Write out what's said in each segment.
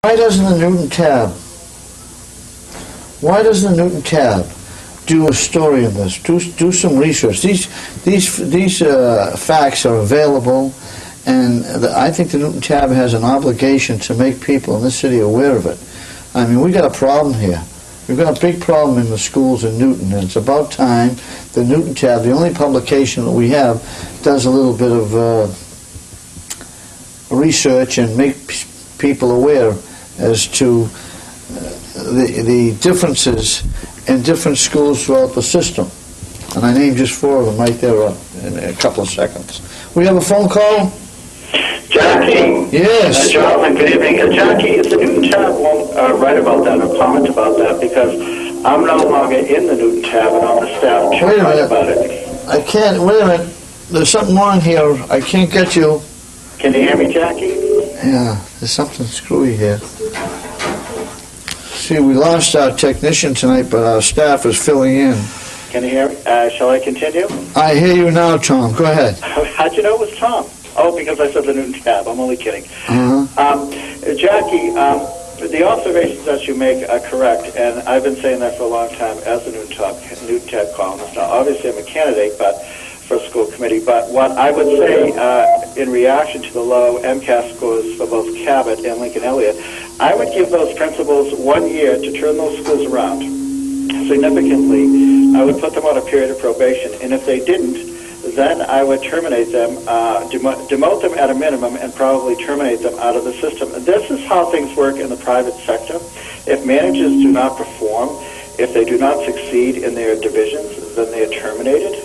Why doesn't the Newton Tab? Why doesn't the Newton Tab do a story on this? Do some research. These facts are available, and I think the Newton Tab has an obligation to make people in this city aware of it. I mean, we got a problem here. We've got a big problem in the schools in Newton, and it's about time the Newton Tab, the only publication that we have, does a little bit of research and make people aware as to the differences in different schools throughout the system. And I named just 4 of them right there in a couple of seconds. We have a phone call? Jackie. Yes. Jonathan, good evening. Jackie, if the Newton Tab won't write about that or comment about that, because I'm no longer in the Newton Tab and on the staff to write about it. I can't, wait a minute. There's something wrong here. I can't get you. Can you hear me, Jackie? Yeah, there's something screwy here. See, we lost our technician tonight, but our staff is filling in. Can you hear me? Shall I continue? I hear you now, Tom. Go ahead. How'd you know it was Tom? Oh, because I said the Newton Tab. I'm only kidding. Jackie, the observations that you make are correct, and I've been saying that for a long time as a Newton Tab columnist. Now, obviously, I'm a candidate for a school committee, but what I would say in reaction to the low MCAS scores for both Cabot and Lincoln Elliott, I would give those principals 1 year to turn those schools around significantly. I would put them on a period of probation, and if they didn't, then I would terminate them, demote them at a minimum, and probably terminate them out of the system. This is how things work in the private sector. If managers do not perform, if they do not succeed in their divisions, then they are terminated.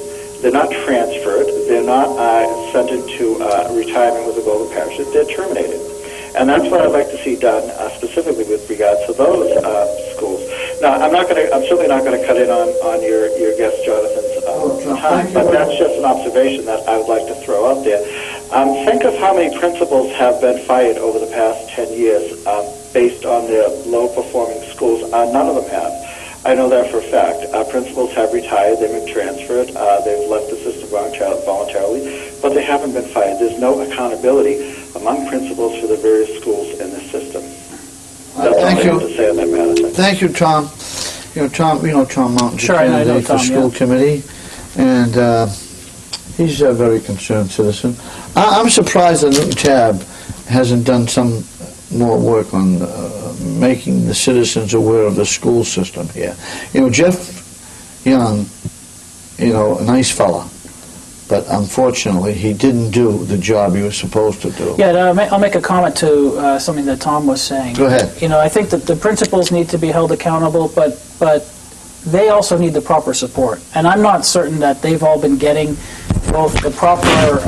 They're not transferred. They're not sent into retirement with a golden parachute. They're terminated. And that's what I'd like to see done specifically with regards to those schools. Now, I'm certainly not going to cut in on your guest Jonathan's time, but that's just an observation that I would like to throw out there. Think of how many principals have been fired over the past 10 years based on their low-performing schools. None of them have. I know that for a fact. Principals have retired, they've been transferred, they've left the system voluntarily, but they haven't been fired. There's no accountability among principals for the various schools in the system. That's all I have to say on that matter. Thank you, Tom. You know Tom Mountain, sure, candidate for school committee, and he's a very concerned citizen. I'm surprised that Newton Tab hasn't done some more work on making the citizens aware of the school system here. Jeff Young, a nice fella, but unfortunately he didn't do the job he was supposed to do. Yeah, I'll make a comment to something that Tom was saying. Go ahead. I think that the principals need to be held accountable, but they also need the proper support. And I'm not certain that they've all been getting both the proper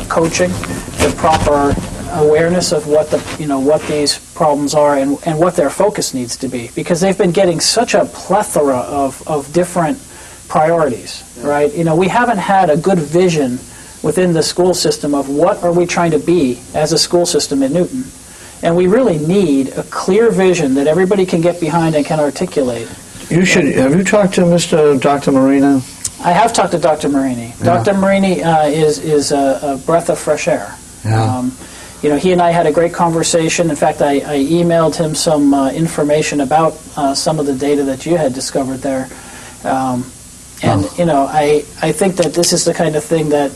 coaching, the proper awareness of what what these problems are and what their focus needs to be, because they've been getting such a plethora of different priorities, right? We haven't had a good vision within the school system of what are we trying to be as a school system in Newton, and we really need a clear vision that everybody can get behind and can articulate. Have you talked to Dr. Marina? I have talked to Dr. Marini. Yeah. Dr. Marini is a breath of fresh air. Yeah. He and I had a great conversation. In fact, I emailed him some information about some of the data that you had discovered there. I think that this is the kind of thing that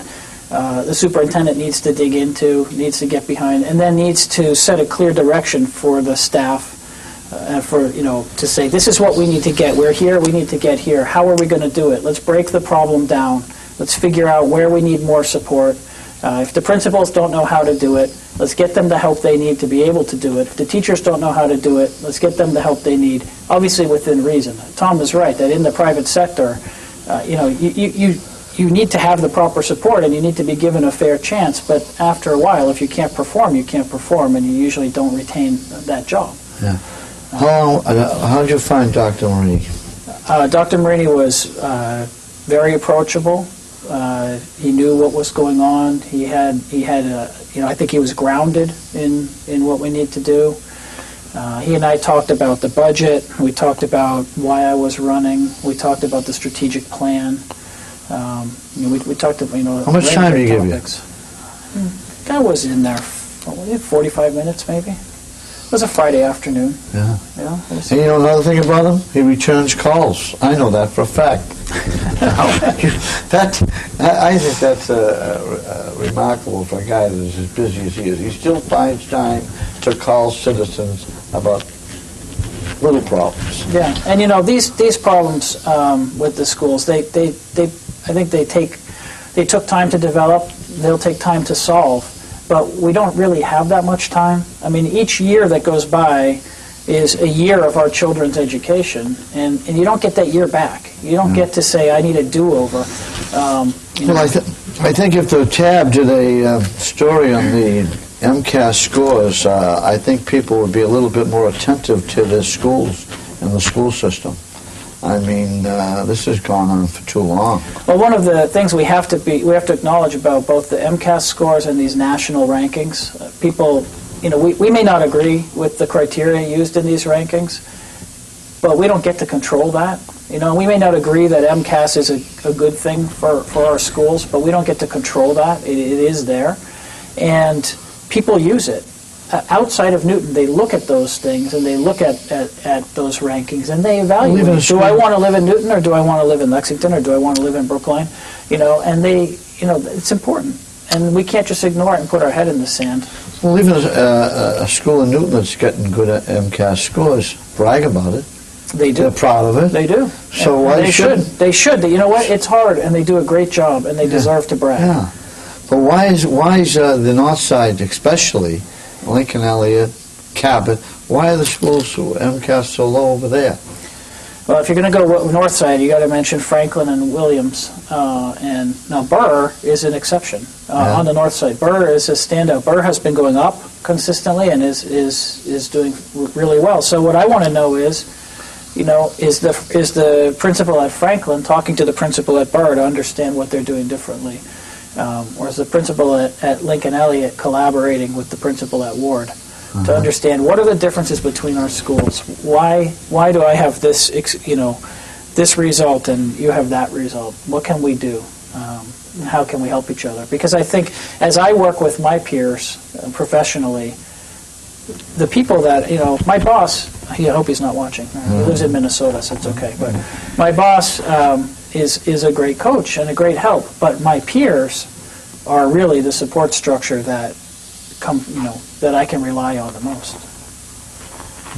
the superintendent needs to dig into, needs to get behind, and then needs to set a clear direction for the staff, to say, this is what we need to get. We're here, we need to get here. How are we going to do it? Let's break the problem down. Let's figure out where we need more support. If the principals don't know how to do it, let's get them the help they need to be able to do it. If the teachers don't know how to do it, let's get them the help they need, obviously within reason. Tom is right that in the private sector, you need to have the proper support and you need to be given a fair chance, but after a while, if you can't perform, you can't perform, and you usually don't retain that job. Yeah. How did you find Dr. Marini? Dr. Marini was very approachable. He knew what was going on. He had I think he was grounded in what we need to do. He and I talked about the budget. We talked about why I was running. We talked about the strategic plan. We talked about How much time did he give you? I was in there 45 minutes maybe. It was a Friday afternoon. Yeah. Yeah. It was- And you know another thing about him? He returns calls. I know that for a fact. I think that's remarkable for a guy that is as busy as he is. He still finds time to call citizens about little problems. Yeah, and you know these problems with the schools, I think they took time to develop. They'll take time to solve, but we don't really have that much time. I mean, each year that goes by is a year of our children's education, and you don't get that year back. You don't get to say, I need a do-over. Well, I think if the Tab did a story on the MCAS scores, I think people would be a little bit more attentive to their schools and the school system. I mean, this has gone on for too long. Well, one of the things we have to acknowledge about both the MCAS scores and these national rankings, people, you know, we may not agree with the criteria used in these rankings, but we don't get to control that. You know, we may not agree that MCAS is a good thing for our schools, but we don't get to control that. It is there. And people use it. Outside of Newton, they look at those things and they look at those rankings and they evaluate. Do I want to live in Newton, or do I want to live in Lexington, or do I want to live in Brookline? You know, and it's important. And we can't just ignore it and put our head in the sand. Well, even a school in Newton that's getting good at MCAS scores brag about it. They do. They're proud of it. They do. So and why they should? They should. You know what? It's hard, and they do a great job, and they deserve to brag. Yeah. But why is the North Side, especially Lincoln Elliott, Cabot, why are the schools MCAS so low over there? Well, if you're going to go north side, you got to mention Franklin and Williams, and now Burr is an exception on the north side. Burr is a standout. Burr has been going up consistently and is doing really well. So what I want to know is, you know, is the principal at Franklin talking to the principal at Burr to understand what they're doing differently, or is the principal at Lincoln Elliott collaborating with the principal at Ward? To understand what are the differences between our schools. Why do I have this, this result and you have that result? What can we do? How can we help each other? Because I think as I work with my peers professionally, the people that, my boss, I hope he's not watching. He lives in Minnesota, so it's okay. But my boss is a great coach and a great help. But my peers are really the support structure that that I can rely on the most.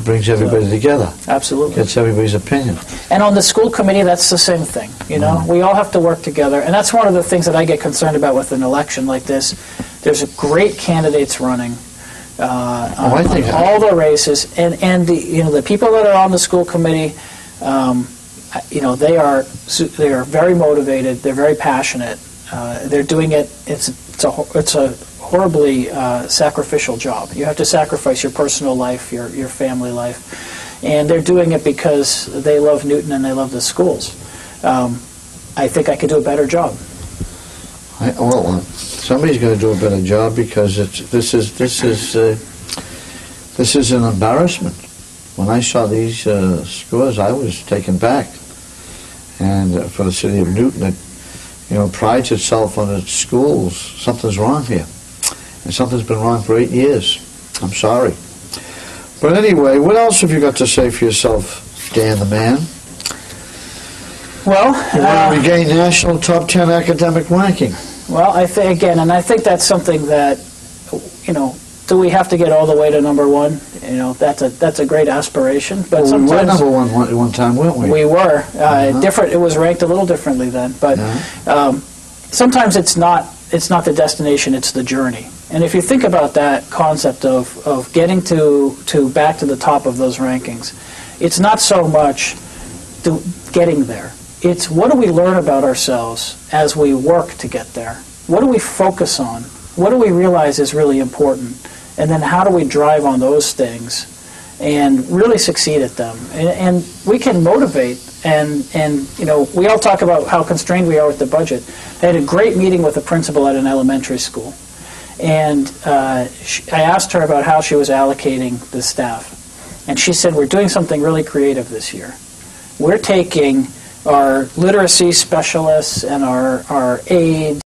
Brings everybody together. Absolutely. Gets everybody's opinion. And on the school committee, that's the same thing. We all have to work together, and that's one of the things that I get concerned about with an election like this. There's great candidates running on all the races, and the people that are on the school committee, they are very motivated. They're very passionate. They're doing it. It's a horribly sacrificial job. You have to sacrifice your personal life, your family life, and they're doing it because they love Newton and they love the schools. I think I could do a better job. Somebody's going to do a better job because this is an embarrassment. When I saw these scores, I was taken back. And for the city of Newton, it prides itself on its schools. Something's wrong here. And something's been wrong for 8 years. I'm sorry. But anyway, what else have you got to say for yourself, Dan the man? Well, you want to regain national top 10 academic ranking. Well, I think that's something that, do we have to get all the way to number one? That's a great aspiration. But sometimes we were number one at one time, weren't we? We were. Different. It was ranked a little differently then. But sometimes it's not the destination, it's the journey. And if you think about that concept of getting to back to the top of those rankings, it's not so much getting there. It's what do we learn about ourselves as we work to get there? What do we focus on? What do we realize is really important? And then how do we drive on those things and really succeed at them? And we can motivate, and we all talk about how constrained we are with the budget. I had a great meeting with a principal at an elementary school. And I asked her about how she was allocating the staff. And she said, we're doing something really creative this year. We're taking our literacy specialists and our aides